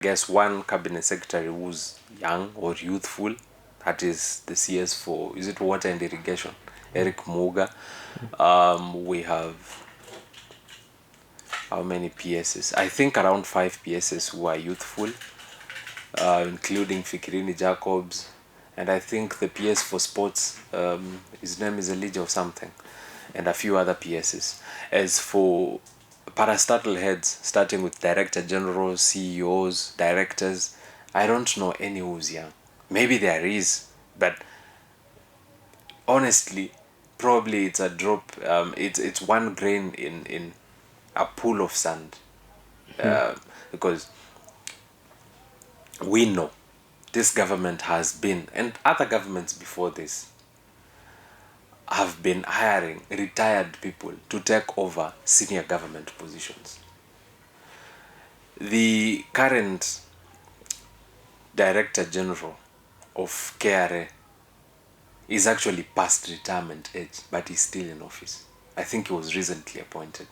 guess one cabinet secretary who's young or youthful. That is the CS for, is it water and irrigation? Eric Muga. We have how many PSs? I think around 5 PSs who are youthful, including Fikirini Jacobs, and I think the PS for sports, his name is Elijah or something, and a few other PSs. As for parastatal heads, starting with director generals, CEOs, directors, I don't know any who's young. Maybe there is, but honestly, probably it's a drop. It's one grain in a pool of sand, because we know this government has been, and other governments before this have been hiring retired people to take over senior government positions. The current Director General of KRA is actually past retirement age, but he's still in office. I think he was recently appointed.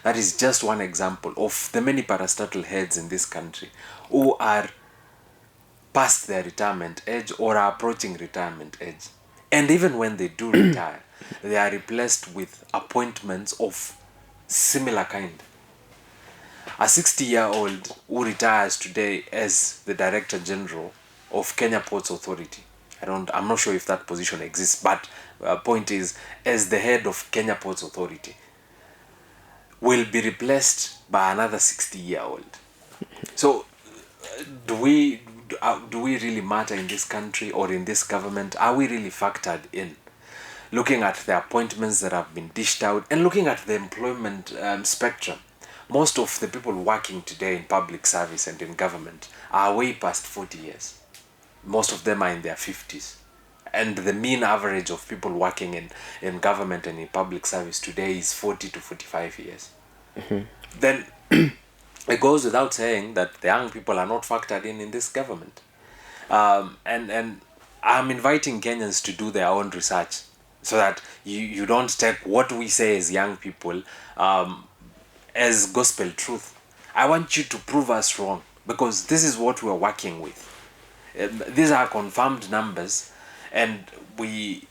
That is just one example of the many parastatal heads in this country who are past their retirement age or are approaching retirement age. And even when they do retire, they are replaced with appointments of similar kind. A 60-year-old who retires today as the Director General of Kenya Ports Authority, I'm not sure if that position exists, but point is, as the head of Kenya Ports Authority, will be replaced by another 60-year-old. So, do we really matter in this country or in this government? Are we really factored in? Looking at the appointments that have been dished out and looking at the employment spectrum, most of the people working today in public service and in government are way past 40 years. Most of them are in their 50s. And the mean average of people working in government and in public service today is 40 to 45 years. Then it goes without saying that the young people are not factored in this government. And I'm inviting Kenyans to do their own research so that you don't take what we say as young people as gospel truth. I want you to prove us wrong, because this is what we're working with. These are confirmed numbers, and we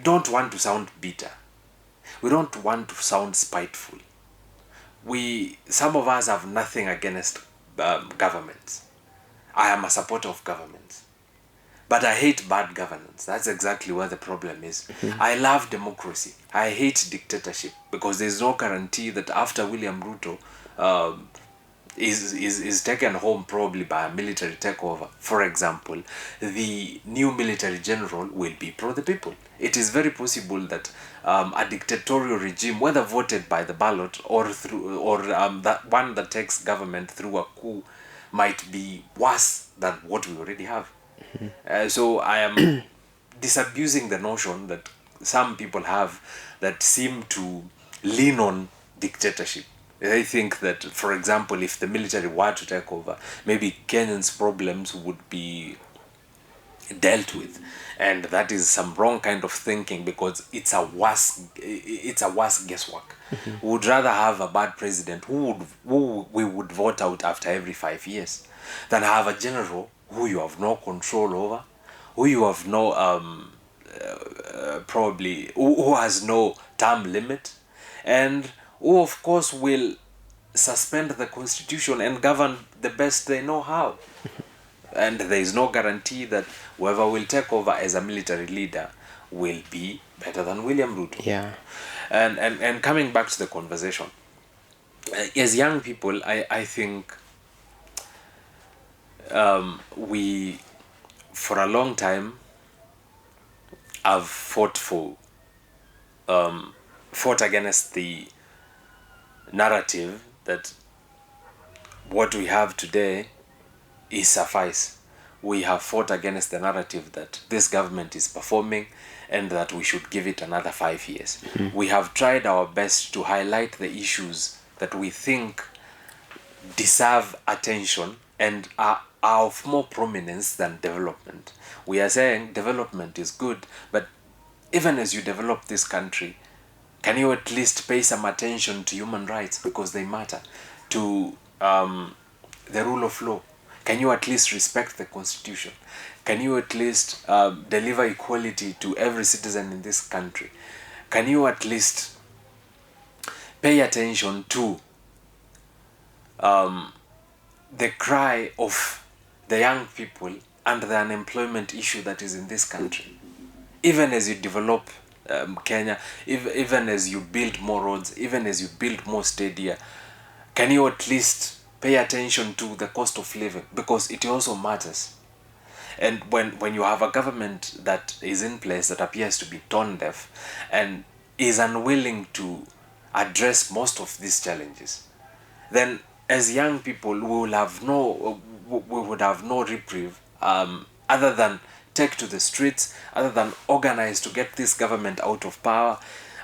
don't want to sound bitter. We don't want to sound spiteful. Some of us have nothing against governments. I am a supporter of governments, but I hate bad governance. That's exactly where the problem is. I love democracy. I hate dictatorship, because there's no guarantee that after William Ruto is taken home probably by a military takeover, for example, the new military general will be pro the people. It is very possible that a dictatorial regime, whether voted by the ballot or through, or that one that takes government through a coup, might be worse than what we already have. So I am disabusing the notion that some people have that seem to lean on dictatorship. They think that, for example, if the military were to take over, maybe Kenyans' problems would be dealt with, and that is some wrong kind of thinking, because it's a worse guesswork. We would rather have a bad president who we would vote out after every 5 years than have a general who you have no control over, who you have no probably who has no term limit, and who of course will suspend the constitution and govern the best they know how. And there is no guarantee that whoever will take over as a military leader will be better than William Ruto. Yeah. And coming back to the conversation, as young people, I think we, for a long time, have fought against the narrative that what we have today is suffice. We have fought against the narrative that this government is performing and that we should give it another 5 years. We have tried our best to highlight the issues that we think deserve attention and are of more prominence than development. We are saying development is good, but even as you develop this country, can you at least pay some attention to human rights, because they matter, to the rule of law, Can you at least respect the constitution? Can you at least deliver equality to every citizen in this country? Can you at least pay attention to the cry of the young people and the unemployment issue that is in this country? Even as you develop Kenya, even as you build more roads, even as you build more stadia, can you at least pay attention to the cost of living? Because it also matters. And when you have a government that is in place that appears to be tone deaf and is unwilling to address most of these challenges, then as young people we would have no reprieve other than take to the streets, other than organize to get this government out of power,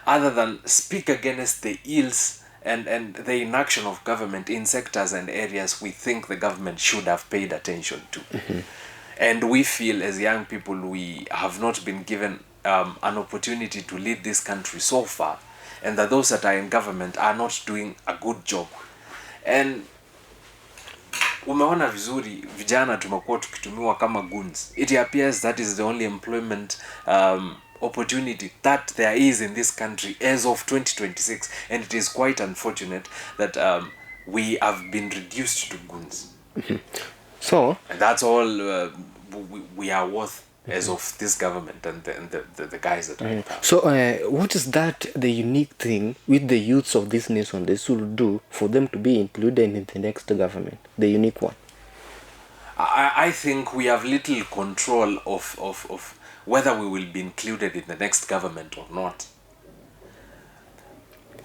other than speak against the ills and the inaction of government in sectors and areas we think the government should have paid attention to. And we feel as young people we have not been given an opportunity to lead this country so far, and that those that are in government are not doing a good job. And umeona vizuri vijana tumekuwa tukitumiwa kama goons. It appears that is the only employment opportunity that there is in this country as of 2026, and it is quite unfortunate that we have been reduced to goons. So And that's all we are worth as of this government and the guys that are in power. So, what is that the unique thing with the youths of this nation they should do for them to be included in the next government? The unique one. I think we have little control of whether we will be included in the next government or not.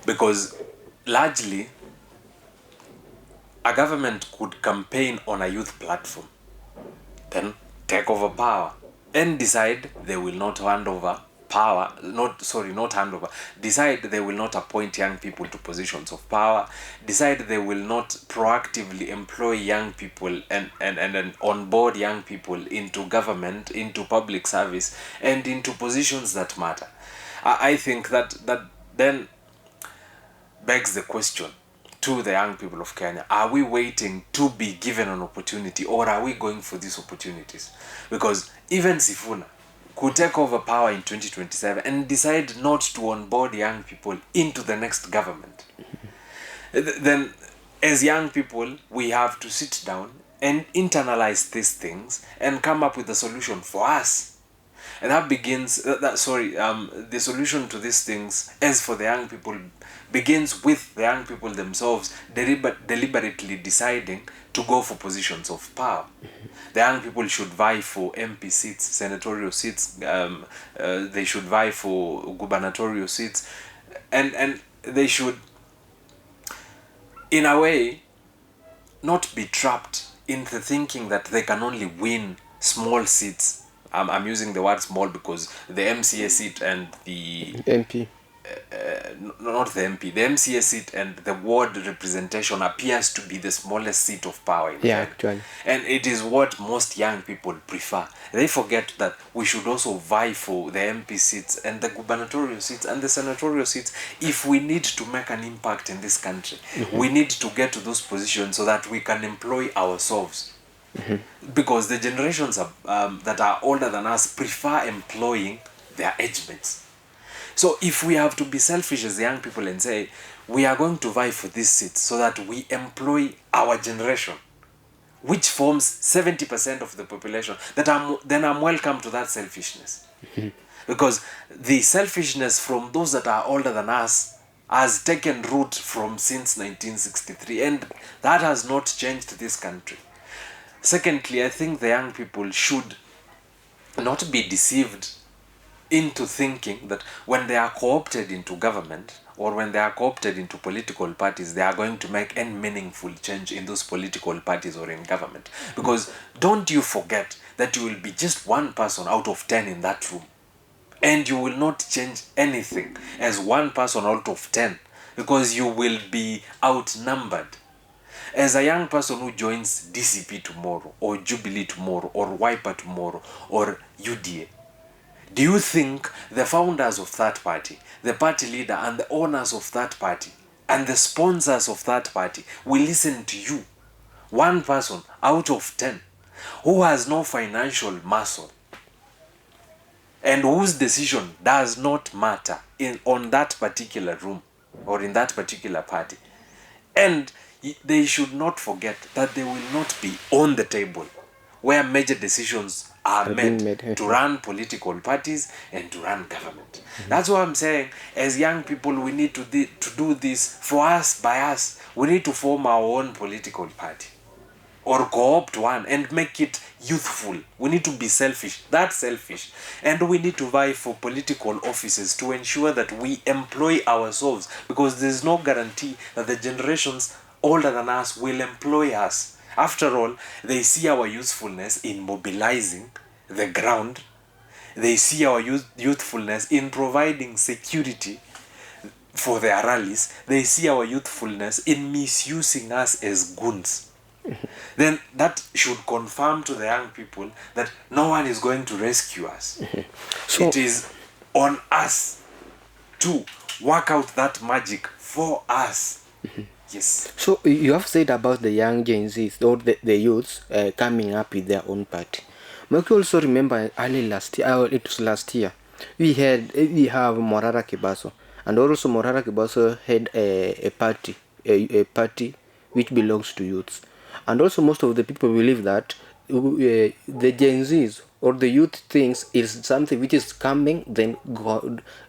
Because largely, a government could campaign on a youth platform, then take over power and decide they will not hand over power, decide they will not appoint young people to positions of power, decide they will not proactively employ young people and onboard young people into government, into public service, and into positions that matter. I think that then begs the question to the young people of Kenya: are we waiting to be given an opportunity, or are we going for these opportunities? Because even Sifuna could take over power in 2027 and decide not to onboard young people into the next government. Then, as young people, we have to sit down and internalize these things and come up with a solution for us. And that begins, the solution to these things, as for the young people, begins with the young people themselves deliberately deciding to go for positions of power. The young people should vie for MP seats, senatorial seats, they should vie for gubernatorial seats, and they should, in a way, not be trapped into thinking that they can only win small seats. I'm using the word small because the MCA seat and the MP. Not the MP, the MCA seat and the ward representation appears to be the smallest seat of power in Kenya. Actually. And it is what most young people prefer. They forget that we should also vie for the MP seats and the gubernatorial seats and the senatorial seats if we need to make an impact in this country. We need to get to those positions so that we can employ ourselves. Because the generations that are older than us prefer employing their age mates. So if we have to be selfish as young people and say, we are going to vie for this seat so that we employ our generation, which forms 70% of the population, then I'm welcome to that selfishness. Because the selfishness from those that are older than us has taken root from since 1963, and that has not changed this country. Secondly, I think the young people should not be deceived into thinking that when they are co-opted into government or when they are co-opted into political parties, they are going to make any meaningful change in those political parties or in government. Because don't you forget that you will be just one person out of 10 in that room, and you will not change anything as one person out of 10 because you will be outnumbered. As a young person who joins DCP tomorrow or Jubilee tomorrow or Wiper tomorrow or UDA, do you think the founders of that party, the party leader and the owners of that party and the sponsors of that party will listen to you one person out of 10 who has no financial muscle and whose decision does not matter on that particular room or in that particular party. And they should not forget that they will not be on the table where major decisions are made to run political parties and to run government. That's what I'm saying. As young people, we need to do this for us, by us. We need to form our own political party or co-opt one and make it youthful. We need to be selfish. That's selfish. And we need to vie for political offices to ensure that we employ ourselves, because there's no guarantee that the generations older than us will employ us. After all, they see our usefulness in mobilizing the ground. They see our youthfulness in providing security for their rallies. They see our youthfulness in misusing us as goons. Then that should confirm to the young people that no one is going to rescue us. So it is on us to work out that magic for us. Yes. So you have said about the young Gen Zs or the youths coming up with their own party. But you also remember early last year, it was last year, we have Morara Kibaso, and also Morara Kibaso had a party which belongs to youths. And also most of the people believe that the Gen Zs or the youth things is something which is coming then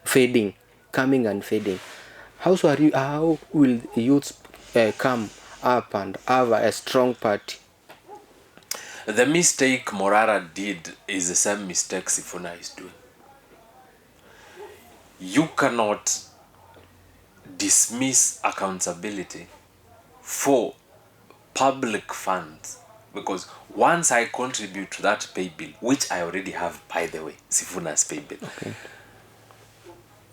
fading, coming and fading. How will youths come up and have a strong party? The mistake Morara did is the same mistake Sifuna is doing. You cannot dismiss accountability for public funds, because once I contribute to that pay bill, which I already have, by the way, Sifuna's pay bill,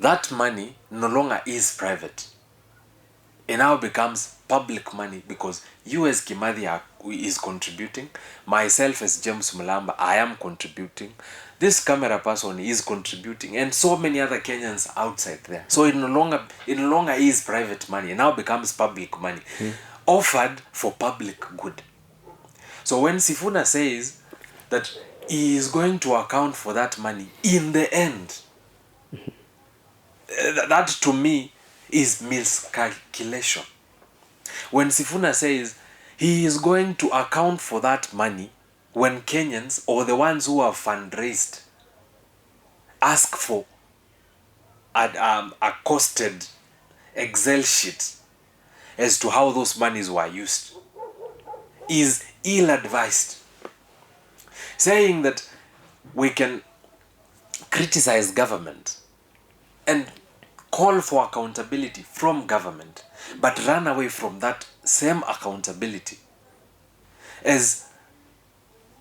that money no longer is private. It now becomes public money, because you as Kimathi is contributing, myself as James Mulamba, I am contributing, this camera person is contributing, and so many other Kenyans outside there. So it no longer is private money. It now becomes public money, offered for public good. So when Sifuna says that he is going to account for that money in the end, that to me is miscalculation. When Sifuna says he is going to account for that money when Kenyans or the ones who have fundraised ask for a costed Excel sheet as to how those monies were used, is ill-advised. Saying that we can criticize government and call for accountability from government, but run away from that same accountability as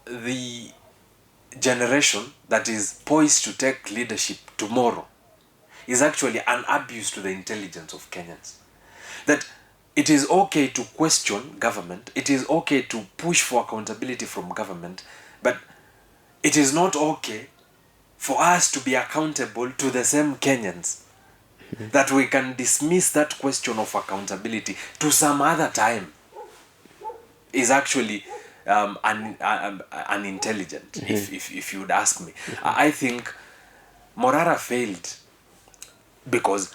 the generation that is poised to take leadership tomorrow, is actually an abuse to the intelligence of Kenyans. That it is okay to question government, it is okay to push for accountability from government, but it is not okay for us to be accountable to the same Kenyans. That we can dismiss that question of accountability to some other time is actually unintelligent, if you would ask me. I think Morara failed because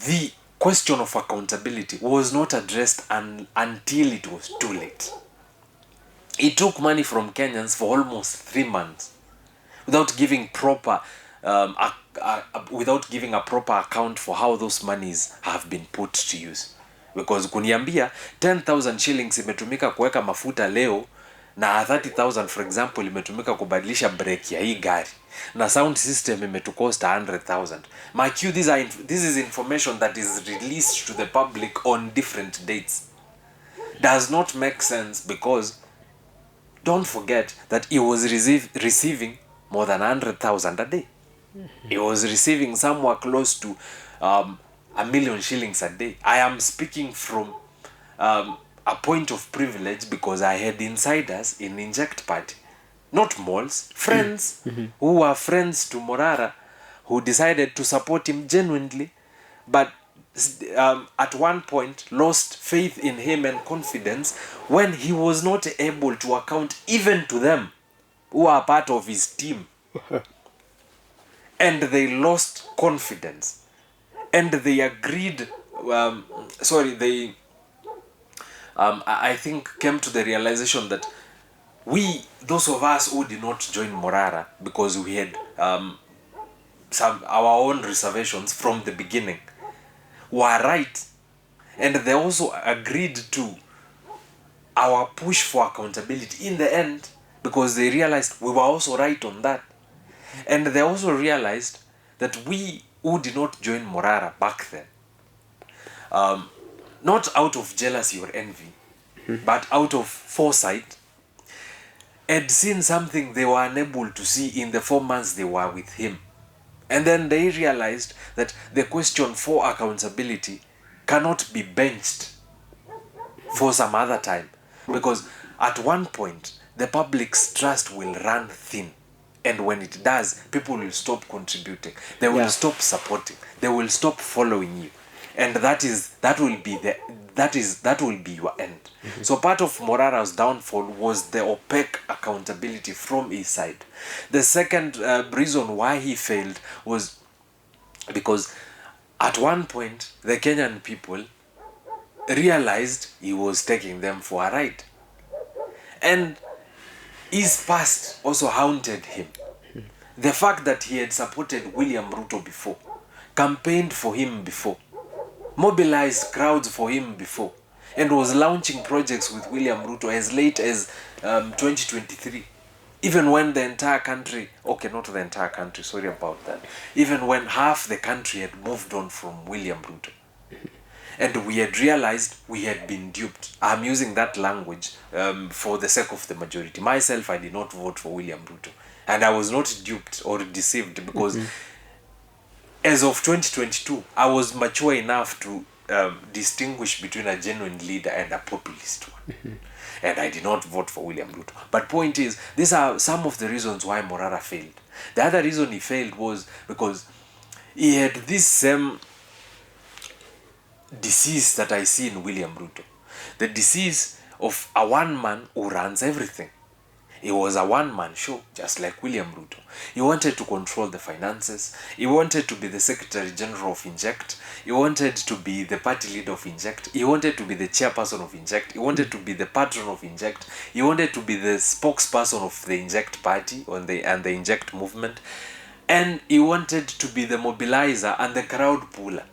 the question of accountability was not addressed until it was too late. He took money from Kenyans for almost 3 months without giving a proper account for how those monies have been put to use. Because kuniambia 10,000 shillings imetumika kuweka mafuta leo na 30,000 for example imetumika kubadilisha brake ya hii gari na sound system imetukosta 100,000. Mark you, this is information that is released to the public on different dates. Does not make sense, because don't forget that he was receiving more than 100,000 a day. He was receiving somewhere close to 1,000,000 shillings a day. I am speaking from a point of privilege because I had insiders in Inject Party, not malls, friends who were friends to Morara, who decided to support him genuinely, but at one point lost faith in him and confidence when he was not able to account even to them who are part of his team. And they lost confidence. And they agreed, they, I think, came to the realization that we, those of us who did not join Morara because we had our own reservations from the beginning, were right. And they also agreed to our push for accountability in the end because they realized we were also right on that. And they also realized that we who did not join Morara back then, not out of jealousy or envy, but out of foresight, had seen something they were unable to see in the 4 months they were with him. And then they realized that the question for accountability cannot be benched for some other time. Because at one point, the public's trust will run thin. And when it does, people will stop contributing. They will stop supporting. They will stop following you. And that will be your end. So part of Morara's downfall was the opaque accountability from his side. The second reason why he failed was because at one point the Kenyan people realized he was taking them for a ride. And his past also haunted him. The fact that he had supported William Ruto before, campaigned for him before, mobilized crowds for him before, and was launching projects with William Ruto as late as 2023. Even when the entire country, okay, not the entire country, sorry about that, even when half the country had moved on from William Ruto. And we had realized we had been duped. I'm using that language for the sake of the majority. Myself, I did not vote for William Ruto. And I was not duped or deceived because as of 2022, I was mature enough to distinguish between a genuine leader and a populist one. And I did not vote for William Ruto. But point is, these are some of the reasons why Morara failed. The other reason he failed was because he had this same disease that I see in William Ruto. The disease of a one man who runs everything. He was a one-man show, just like William Ruto. He wanted to control the finances. He wanted to be the Secretary General of Inject. He wanted to be the party leader of Inject. He wanted to be the chairperson of Inject. He wanted to be the patron of Inject. He wanted to be the spokesperson of the Inject party and the Inject movement. And he wanted to be the mobilizer and the crowd puller.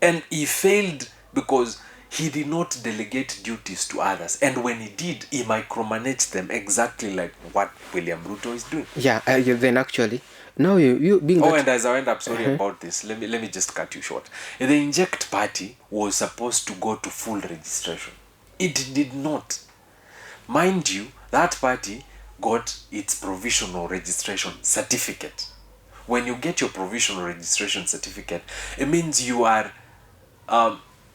And he failed because he did not delegate duties to others. And when he did, he micromanaged them exactly like what William Ruto is doing. Yeah, then actually, now you being Oh, that... and as I went up, sorry about this, let me just cut you short. The Inject party was supposed to go to full registration. It did not. Mind you, that party got its provisional registration certificate. When you get your provisional registration certificate, it means you are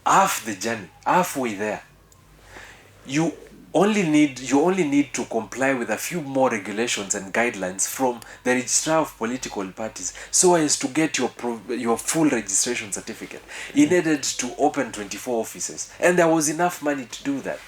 half the journey, halfway there. You only need to comply with a few more regulations and guidelines from the registrar of political parties so as to get your full registration certificate. He needed to open 24 offices, and there was enough money to do that.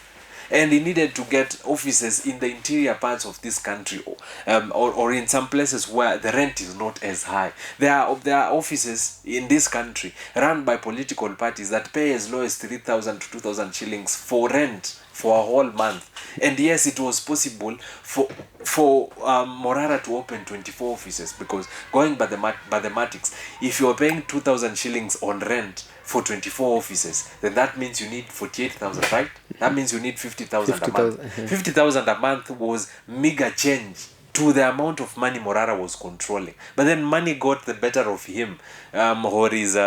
And he needed to get offices in the interior parts of this country, or in some places where the rent is not as high. There are offices in this country run by political parties that pay as low as 3,000 to 2,000 shillings for rent for a whole month. And yes, it was possible for Morara to open 24 offices, because going by the mathematics, if you're paying 2,000 shillings on rent for 24 offices, then that means you need 48,000, right? That means you need 50,000 a month. 50,000 a month was meager change to the amount of money Morara was controlling. But then money got the better of him, or his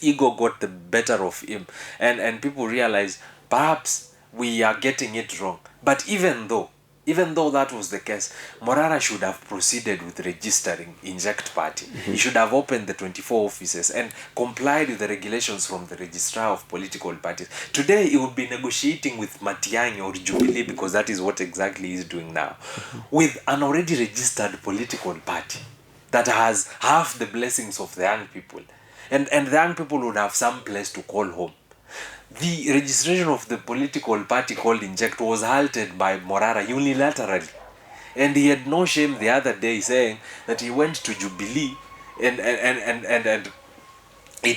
ego got the better of him, and people realized perhaps we are getting it wrong. But even though that was the case, Morara should have proceeded with registering Inject Party. He should have opened the 24 offices and complied with the regulations from the registrar of political parties. Today, he would be negotiating with Matiang'i or Jubilee, because that is what exactly he's doing now, with an already registered political party that has half the blessings of the young people. And the young people would have some place to call home. The registration of the political party called Inject was halted by Morara unilaterally. And he had no shame the other day saying that he went to Jubilee and he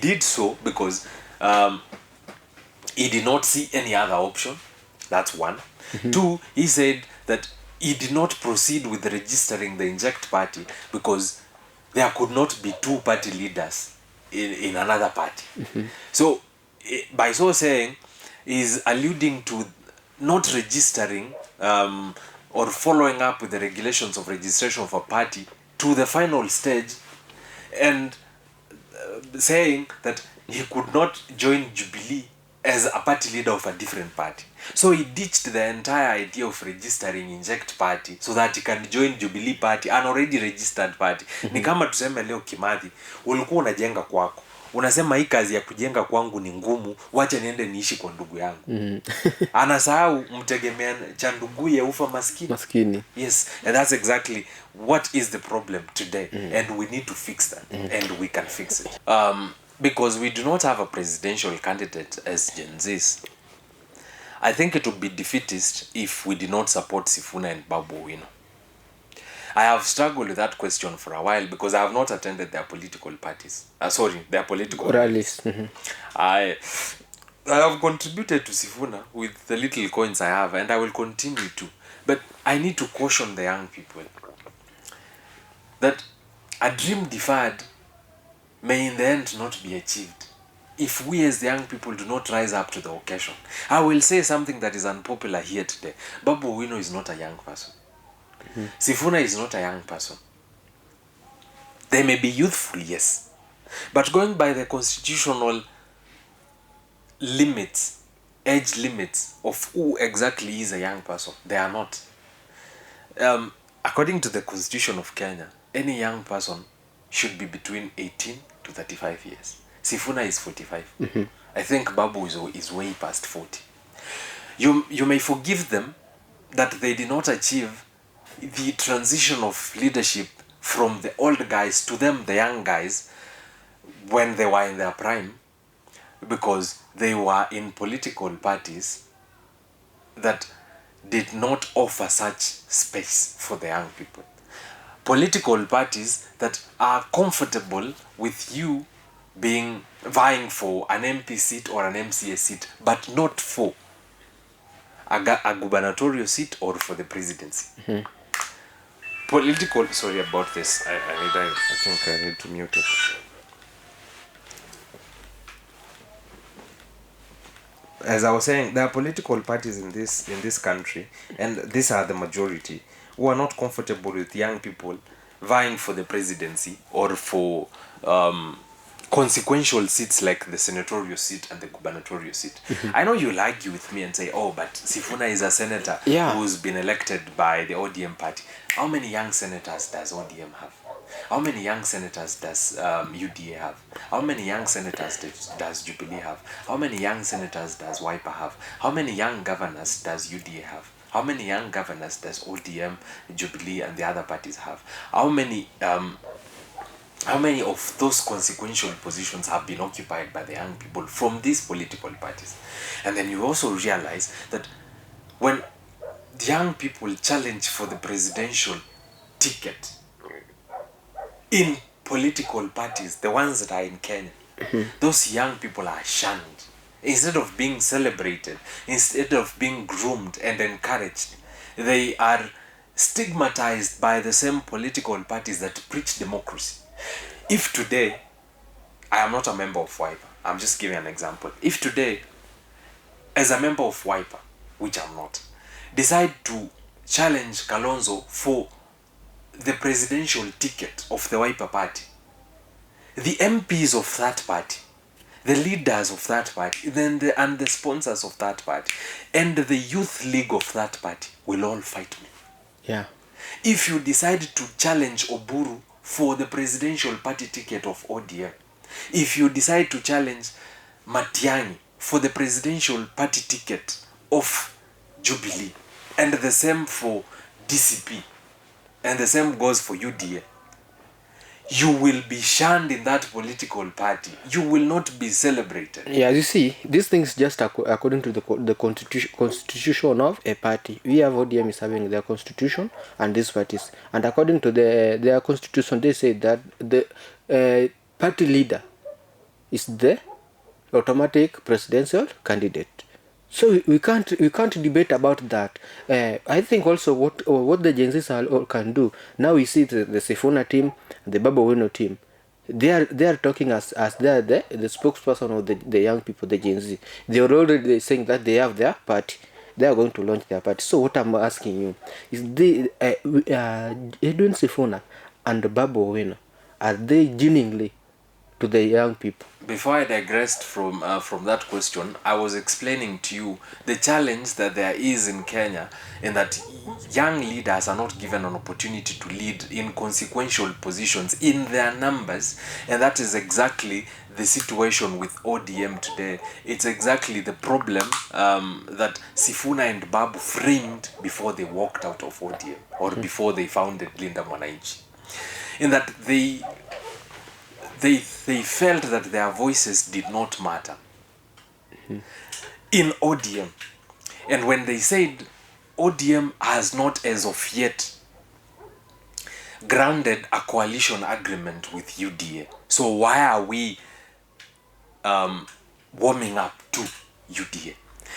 did so because he did not see any other option. That's one. Two, he said that he did not proceed with registering the Inject party because there could not be two party leaders in another party. So, by so saying, is alluding to not registering or following up with the regulations of registration of a party to the final stage, and saying that he could not join Jubilee as a party leader of a different party. So he ditched the entire idea of registering Inject party so that he can join Jubilee party, an already registered party. Ni kama tuseme leo Kimathi, ulikuwa unajenga kwako. Unasema hii kazi ya kujenga kwangu ni ngumu, wacha niende niishi kwa ndugu yangu. Anasahau mtegemea cha nduguye ufa maskini. Yes, and that's exactly what is the problem today. And we need to fix that. And we can fix it. Because we do not have a presidential candidate as Gen Zs. I think it would be defeatist if we did not support Sifuna and Babu Owino. I have struggled with that question for a while because I have not attended their political parties. Their political rallies. I have contributed to Sifuna with the little coins I have, and I will continue to. But I need to caution the young people that a dream deferred may in the end not be achieved if we as the young people do not rise up to the occasion. I will say something that is unpopular here today. Babu Owino is not a young person. Sifuna is not a young person. They may be youthful, yes. But going by the constitutional limits, age limits of who exactly is a young person, they are not. According to the Constitution of Kenya, any young person should be between 18 to 35 years. Sifuna is 45. I think Babu is way past 40. You may forgive them that they did not achieve the transition of leadership from the old guys to them, the young guys, when they were in their prime, because they were in political parties that did not offer such space for the young people. Political parties that are comfortable with you vying for an MP seat or an MCA seat, but not for a gubernatorial seat or for the presidency. Sorry about this. I think I need to mute it. As I was saying, there are political parties in this country, and these are the majority, who are not comfortable with young people vying for the presidency or for consequential seats like the senatorial seat and the gubernatorial seat. I know you'll argue with me and say, oh, but Sifuna is a senator who's been elected by the ODM party. How many young senators does ODM have? How many young senators does UDA have? How many young senators does Jubilee have? How many young senators does Wiper have? How many young governors does UDA have? How many young governors does ODM, Jubilee, and the other parties have? How many of those consequential positions have been occupied by the young people from these political parties? And then you also realize that when the young people challenge for the presidential ticket in political parties, the ones that are in Kenya, those young people are shunned. Instead of being celebrated, instead of being groomed and encouraged, they are stigmatized by the same political parties that preach democracy. If today, I am not a member of Wiper, I'm just giving an example. If today, as a member of Wiper, which I'm not, decide to challenge Kalonzo for the presidential ticket of the Wiper party, the MPs of that party, the leaders of that party, and the sponsors of that party, and the youth league of that party will all fight me. Yeah. If you decide to challenge Oburu for the presidential party ticket of ODM, if you decide to challenge Matiang'i for the presidential party ticket of Jubilee, and the same for DCP, and the same goes for UDA, you will be shunned in that political party. You will not be celebrated. Yeah, you see, these things just according to the constitution of a party. We have ODM is having their constitution and these parties, and according to their constitution, they say that the party leader is the automatic presidential candidate. So we can't debate about that. I think also what the Gen Zs all can do now. We see the Sifuna team, the Baba Wino team. They are talking as they are the spokesperson of the young people, the Gen Z. They are already saying that they have their party. They are going to launch their party. So what I'm asking you is, Edwin Sifuna and Baba Wino, are they genuinely to the young people? Before I digressed from that question, I was explaining to you the challenge that there is in Kenya, in that young leaders are not given an opportunity to lead in consequential positions in their numbers, and that is exactly the situation with ODM today. It's exactly the problem that Sifuna and Babu framed before they walked out of ODM, or before they founded Linda Mwananchi, in that they felt that their voices did not matter in ODM. And when they said ODM has not as of yet grounded a coalition agreement with UDA, so why are we warming up to UDA?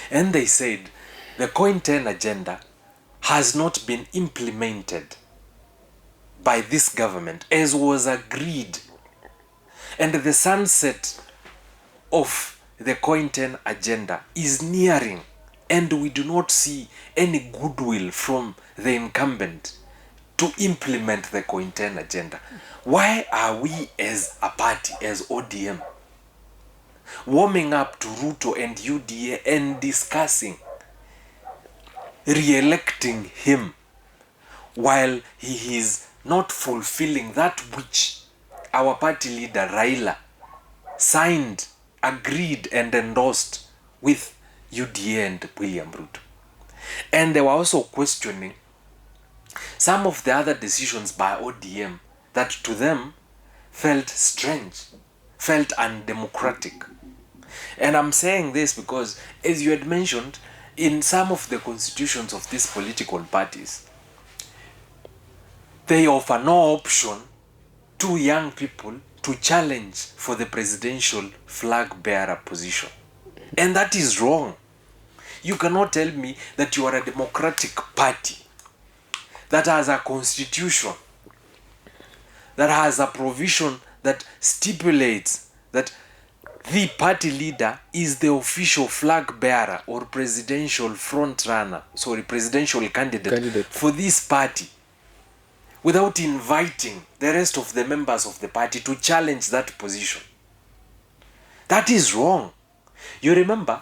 And they said the Coin 10 agenda has not been implemented by this government as was agreed, and the sunset of the Coin 10 agenda is nearing, and we do not see any goodwill from the incumbent to implement the Coin 10 agenda. Why are we as a party, as ODM, warming up to Ruto and UDA and discussing re-electing him while he is not fulfilling that which our party leader Raila signed, agreed and endorsed with UDA and William Ruto? And they were also questioning some of the other decisions by ODM that to them felt strange, felt undemocratic. And I'm saying this because, as you had mentioned, in some of the constitutions of these political parties, they offer no option to young people to challenge for the presidential flag bearer position. And that is wrong. You cannot tell me that you are a democratic party that has a constitution, that has a provision that stipulates that the party leader is the official flag bearer or presidential presidential candidate for this party, without inviting the rest of the members of the party to challenge that position. That is wrong. You remember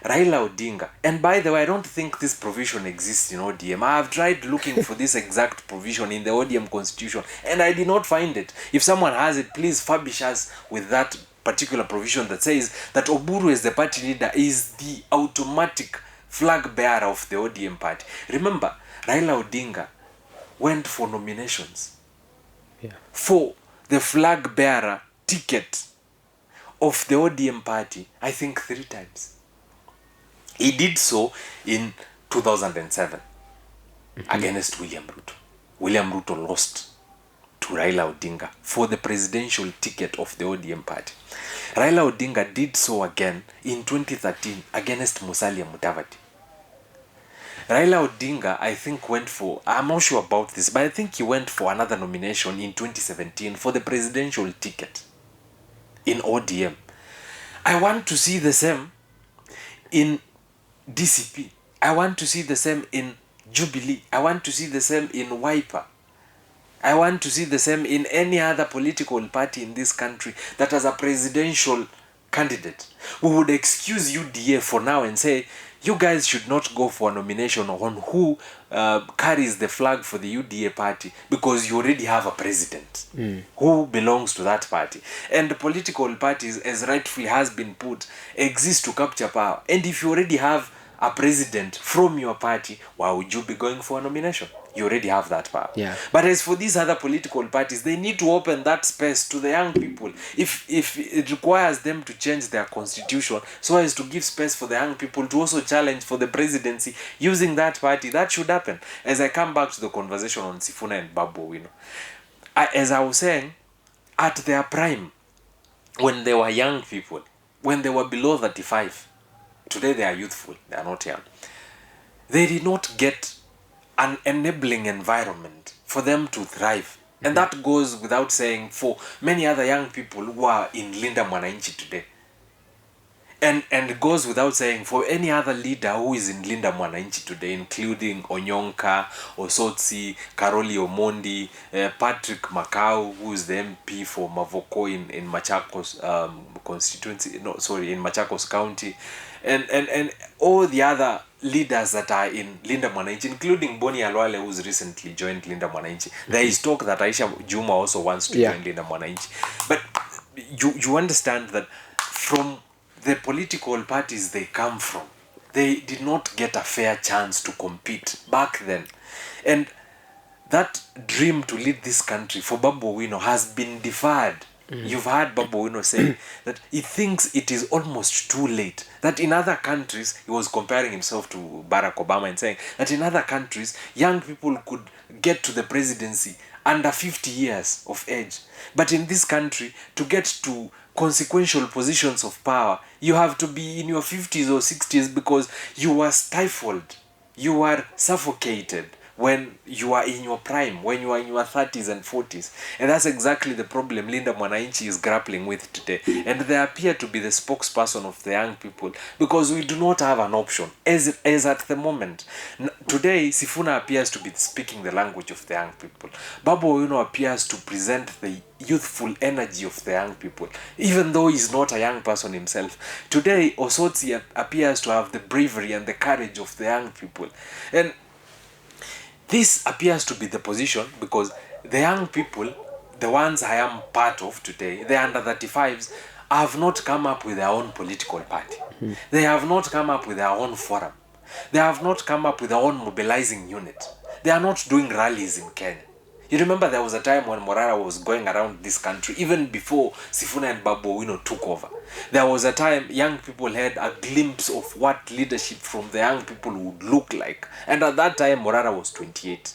Raila Odinga, and by the way, I don't think this provision exists in ODM. I have tried looking for this exact provision in the ODM constitution and I did not find it. If someone has it, please furbish us with that particular provision that says that Oburu, as the party leader, is the automatic flag bearer of the ODM party. Remember, Raila Odinga went for nominations for the flag bearer ticket of the ODM party, I think 3 times. He did so in 2007 against William Ruto. William Ruto lost to Raila Odinga for the presidential ticket of the ODM party. Raila Odinga did so again in 2013 against Musalia Mudavadi. Raila Odinga, I think, went for, I'm not sure about this, but I think he went for another nomination in 2017 for the presidential ticket in ODM. I want to see the same in DCP. I want to see the same in Jubilee. I want to see the same in Wiper. I want to see the same in any other political party in this country that has a presidential candidate. We would excuse UDA for now and say, you guys should not go for a nomination on who carries the flag for the UDA party, because you already have a president who belongs to that party. And the political parties, as rightfully has been put, exist to capture power. And if you already have a president from your party, why would you be going for a nomination? You already have that power. Yeah. But as for these other political parties, they need to open that space to the young people. If it requires them to change their constitution so as to give space for the young people to also challenge for the presidency using that party, that should happen. As I come back to the conversation on Sifuna and Babu, as I was saying, at their prime, when they were young people, when they were below 35, today they are youthful, they are not young, they did not get an enabling environment for them to thrive. And that goes without saying for many other young people who are in Linda Mwananchi today. And it goes without saying for any other leader who is in Linda Mwananchi today, including Onyonka, Osotsi, Karoli Omondi, Patrick Makau, who is the MP for Mavoko in Machakos constituency, in Machakos County, and all the other leaders that are in Linda Mwananchi, including Boni Alwale, who's recently joined Linda Mwananchi. There is talk that Aisha Juma also wants to join Linda Mwananchi. But you understand that from the political parties they come from, they did not get a fair chance to compete back then. And that dream to lead this country for Babu Owino has been deferred. You've heard Babu Owino say that he thinks it is almost too late. That in other countries, he was comparing himself to Barack Obama and saying that in other countries, young people could get to the presidency under 50 years of age. But in this country, to get to consequential positions of power, you have to be in your 50s or 60s because you were stifled, you were suffocated when you are in your prime, when you are in your 30s and 40s. And that's exactly the problem Linda Mwananchi is grappling with today. And they appear to be the spokesperson of the young people because we do not have an option as at the moment. Today, Sifuna appears to be speaking the language of the young people. Babu Owino appears to present the youthful energy of the young people, even though he's not a young person himself. Today, Osotsi appears to have the bravery and the courage of the young people. And this appears to be the position because the young people, the ones I am part of today, the under 35s, have not come up with their own political party. They have not come up with their own forum. They have not come up with their own mobilizing unit. They are not doing rallies in Kenya. You remember there was a time when Morara was going around this country, even before Sifuna and Babu Owino took over. There was a time young people had a glimpse of what leadership from the young people would look like. And at that time, Morara was 28.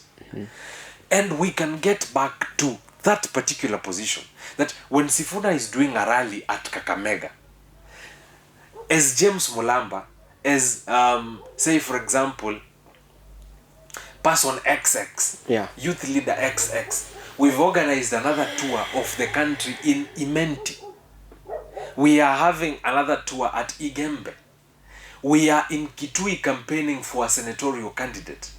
And we can get back to that particular position. That when Sifuna is doing a rally at Kakamega, as James Mulamba, as, say for example, person XX, youth leader XX, we've organized another tour of the country in Imenti. We are having another tour at Igembe. We are in Kitui campaigning for a senatorial candidate.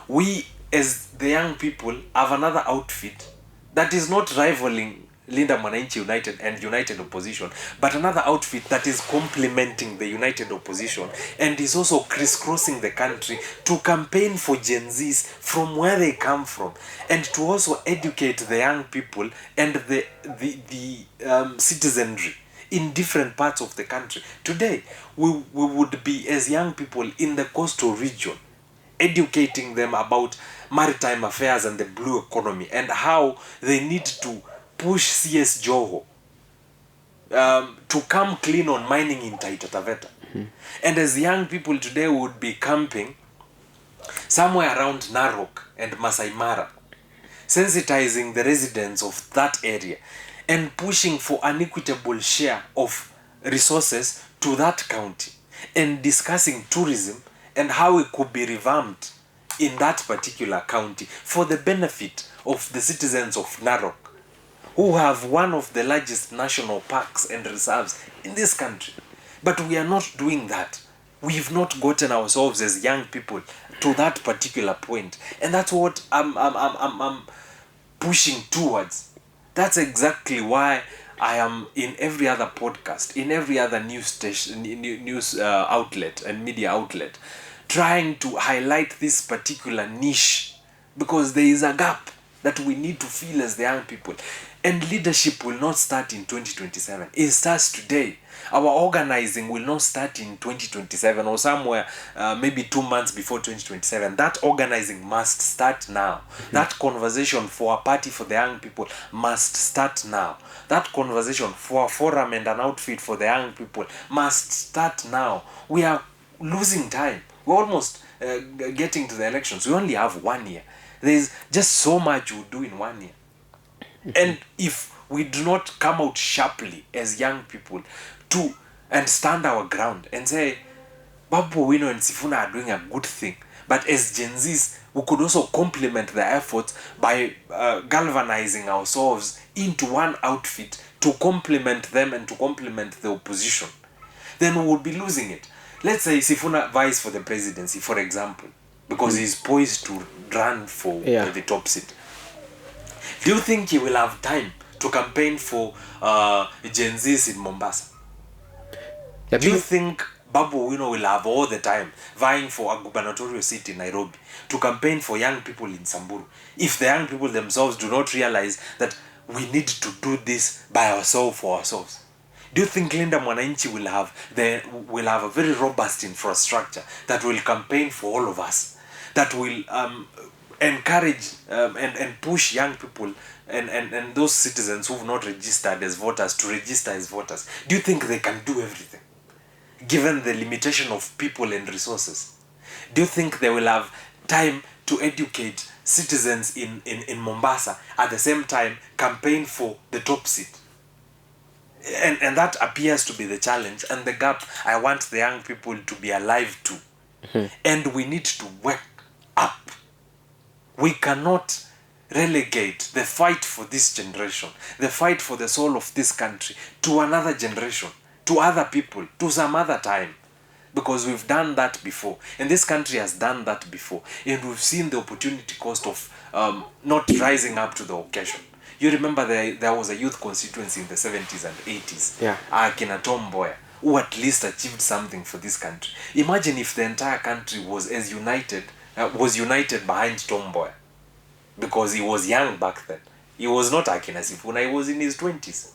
We, as the young people, have another outfit that is not rivaling Linda Mwananchi United and United Opposition, but another outfit that is complementing the United Opposition and is also crisscrossing the country to campaign for Gen Zs from where they come from and to also educate the young people and the citizenry in different parts of the country. Today, we would be, as young people in the coastal region, educating them about maritime affairs and the blue economy and how they need to push CS Joho to come clean on mining in Taita Taveta. And as young people today would be camping somewhere around Narok and Masai Mara, sensitizing the residents of that area and pushing for an equitable share of resources to that county and discussing tourism and how it could be revamped in that particular county for the benefit of the citizens of Narok, who have one of the largest national parks and reserves in this country. But we are not doing that. We've not gotten ourselves as young people to that particular point. And that's what I'm pushing towards. That's exactly why I am in every other podcast, in every other news station, news outlet and media outlet, trying to highlight this particular niche because there is a gap that we need to fill as the young people. And leadership will not start in 2027. It starts today. Our organizing will not start in 2027 or somewhere, maybe 2 months before 2027. That organizing must start now. That conversation for a party for the young people must start now. That conversation for a forum and an outfit for the young people must start now. We are losing time. We're almost getting to the elections. We only have 1 year. There's just so much we do in 1 year. And if we do not come out sharply as young people to and stand our ground and say, Babu Wino and Sifuna are doing a good thing, but as Gen Zs, we could also complement their efforts by galvanizing ourselves into one outfit to complement them and to complement the opposition, then we would be losing it. Let's say Sifuna vies for the presidency, for example, because he's poised to run for the top seat. Do you think he will have time to campaign for Gen Zs in Mombasa? Do you think Babu Wino will have all the time vying for a gubernatorial seat in Nairobi to campaign for young people in Samburu if the young people themselves do not realize that we need to do this by ourselves for ourselves? Do you think Linda Mwananchi will have a very robust infrastructure that will campaign for all of us, that will encourage and push young people and those citizens who've not registered as voters to register as voters? Do you think they can do everything, given the limitation of people and resources? Do you think they will have time to educate citizens in Mombasa at the same time campaign for the top seat? And that appears to be the challenge and the gap I want the young people to be alive to. And we need to wake up. We cannot relegate the fight for this generation, the fight for the soul of this country, to another generation, to other people, to some other time. Because we've done that before. And this country has done that before. And we've seen the opportunity cost of not rising up to the occasion. You remember there was a youth constituency in the 70s and 80s. Yeah. Akina Tom Mboya, who at least achieved something for this country. Imagine if the entire country was as united, behind Tom Mboya. Because he was young back then. He was not Akina Sifuna, he was in his 20s.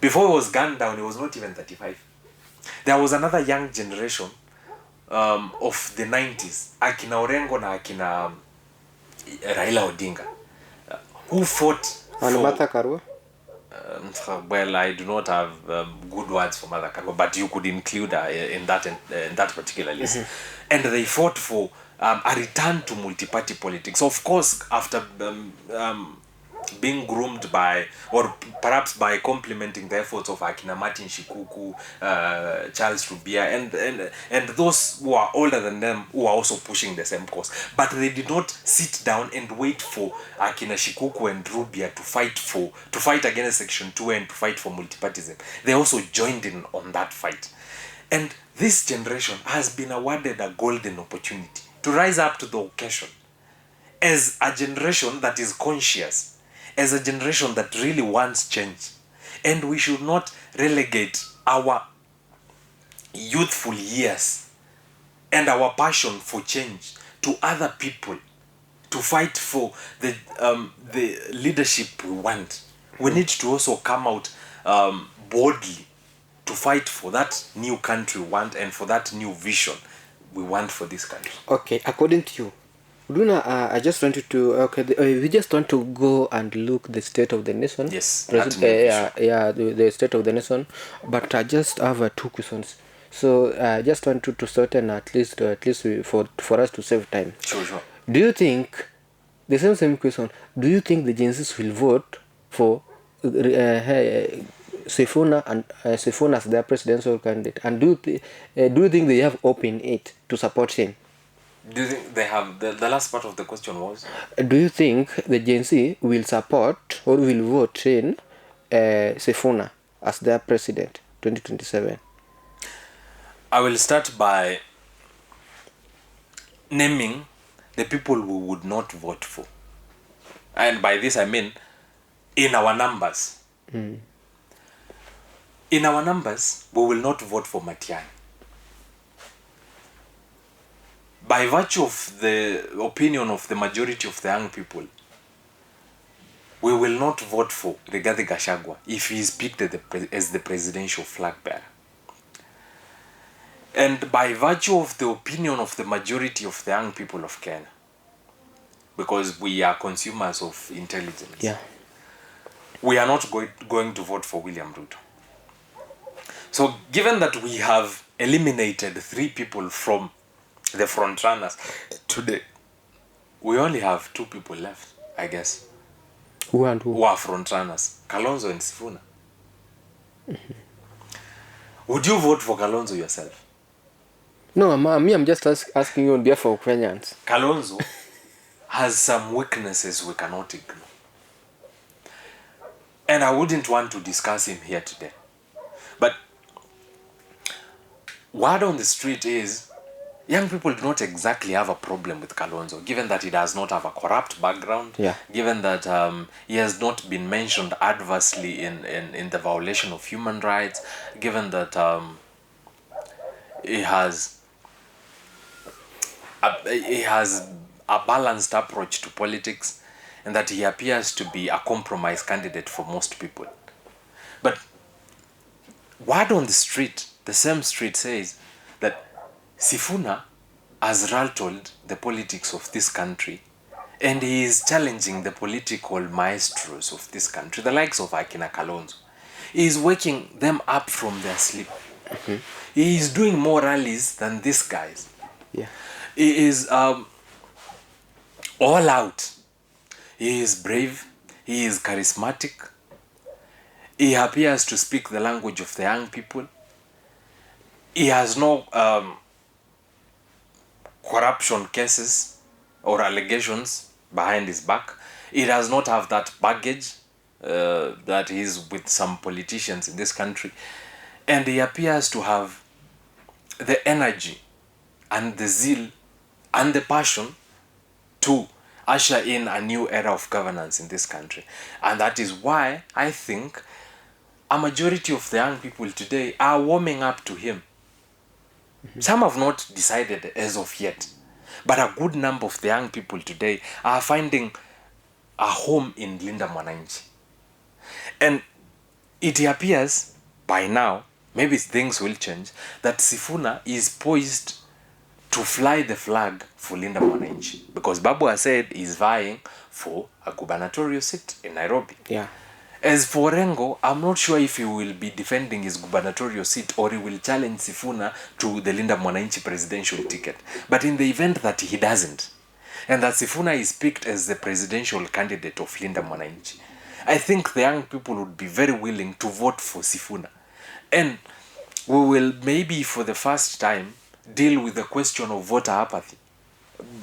Before he was gunned down, he was not even 35. There was another young generation of the 90s, Akina Orengo na Akina Raila Odinga, who fought And Martha Karua? well, I do not have good words for Mother Karua, but you could include her in that particular list. And they fought for a return to multi-party politics. Of course, after being groomed by, or perhaps by complementing the efforts of Akina Martin Shikuku, Charles Rubia, and those who are older than them who are also pushing the same cause. But they did not sit down and wait for Akina Shikuku and Rubia to fight against Section 2 and to fight for multipartism. They also joined in on that fight. And this generation has been awarded a golden opportunity to rise up to the occasion as a generation that is conscious, as a generation that really wants change. And we should not relegate our youthful years and our passion for change to other people to fight for the leadership we want. We need to also come out boldly to fight for that new country we want and for that new vision we want for this country. Okay, according to you, Luna, I just wanted to we just want to go and look the state of the nation. Yes, the state of the nation. But I just have 2 questions. So I just want to certain at least for us to save time. Sure. Do you think the same question? Do you think the Gen Zs will vote for Sifuna and Sifuna as their presidential candidate? And do you think they have open it to support him? Do you think they have the last part of the question was? Do you think the Gen Z will support or will vote in Sifuna as their president 2027? I will start by naming the people we would not vote for. And by this I mean in our numbers. In our numbers, we will not vote for Matiang'i. By virtue of the opinion of the majority of the young people, we will not vote for Rigathi Gachagua if he is picked as the presidential flag bearer. And by virtue of the opinion of the majority of the young people of Kenya, because we are consumers of intelligence, Yeah. we are not going to vote for William Ruto. So given that we have eliminated 3 people from the front runners today, we only have 2 people left, I guess, Who and who? who are front runners, Kalonzo and Sifuna. Would you vote for Kalonzo yourself? No, I'm just asking you on behalf of Kenyans. Kalonzo has some weaknesses we cannot ignore. And I wouldn't want to discuss him here today. But word on the street is, young people do not exactly have a problem with Kalonzo, given that he does not have a corrupt background, Yeah. given that he has not been mentioned adversely in the violation of human rights, given that he has a balanced approach to politics, and that he appears to be a compromise candidate for most people. But word on the street, the same street, says that Sifuna has rattled the politics of this country, and he is challenging the political maestros of this country, the likes of Akina Kalonzo. He is waking them up from their sleep. He is doing more rallies than these guys. Yeah. He is all out. He is brave. He is charismatic. He appears to speak the language of the young people. He has no corruption cases or allegations behind his back. He does not have that baggage that is with some politicians in this country. And he appears to have the energy and the zeal and the passion to usher in a new era of governance in this country. And that is why I think a majority of the young people today are warming up to him. Some have not decided as of yet, but a good number of the young people today are finding a home in Linda Mwananchi. And it appears by now, maybe things will change, that Sifuna is poised to fly the flag for Linda Mwananchi, because Babu has said he's vying for a gubernatorial seat in Nairobi. Yeah. As for Rengo, I'm not sure if he will be defending his gubernatorial seat or he will challenge Sifuna to the Linda Mwananchi presidential ticket. But in the event that he doesn't, and that Sifuna is picked as the presidential candidate of Linda Mwananchi, I think the young people would be very willing to vote for Sifuna. And we will maybe for the first time deal with the question of voter apathy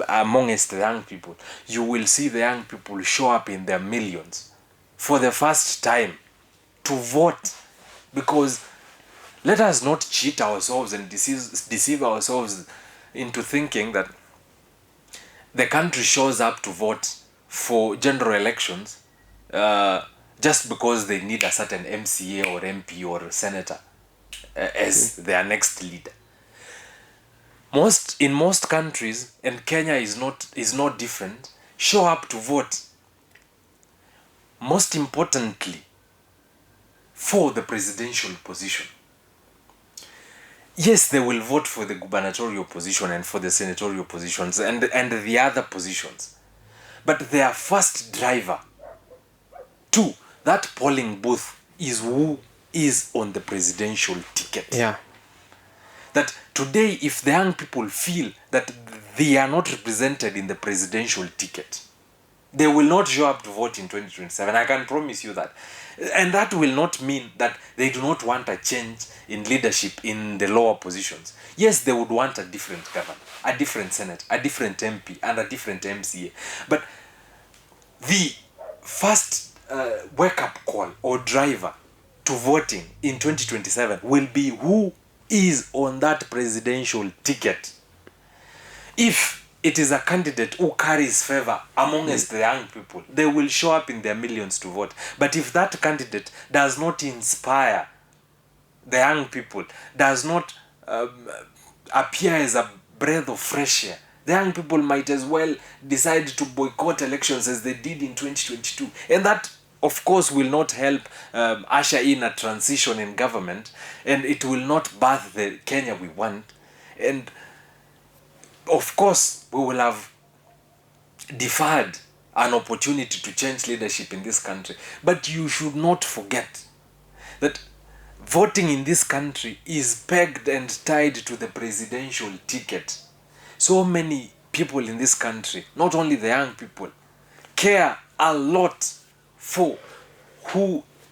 amongst the young people. You will see the young people show up in their millions for the first time to vote, because let us not cheat ourselves and deceive ourselves into thinking that the country shows up to vote for general elections just because they need a certain MCA or MP or senator as their next leader. In most countries, and Kenya is not different, show up to vote, most importantly, for the presidential position. Yes, they will vote for the gubernatorial position and for the senatorial positions and the other positions. But their first driver to that polling booth is who is on the presidential ticket. Yeah. That today, if the young people feel that they are not represented in the presidential ticket, they will not show up to vote in 2027. I can promise you that. And that will not mean that they do not want a change in leadership in the lower positions. Yes, they would want a different governor, a different Senate, a different MP, and a different MCA. But the first wake-up call or driver to voting in 2027 will be who is on that presidential ticket. If it is a candidate who carries favor amongst the young people, they will show up in their millions to vote. But if that candidate does not inspire the young people, does not appear as a breath of fresh air, the young people might as well decide to boycott elections as they did in 2022. And that, of course, will not help usher in a transition in government, and it will not birth the Kenya we want. And of course, we will have deferred an opportunity to change leadership in this country. But you should not forget that voting in this country is pegged and tied to the presidential ticket. So many people in this country, not only the young people, care a lot for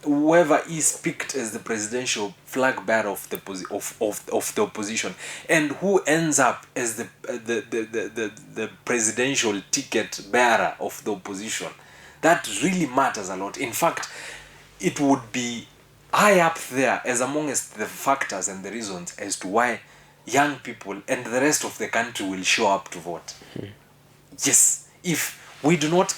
whoever is picked as the presidential flag bearer of the of the opposition, and who ends up as the presidential ticket bearer of the opposition. That really matters a lot. In fact, it would be high up there as amongst the factors and the reasons as to why young people and the rest of the country will show up to vote. Yes, if we do not get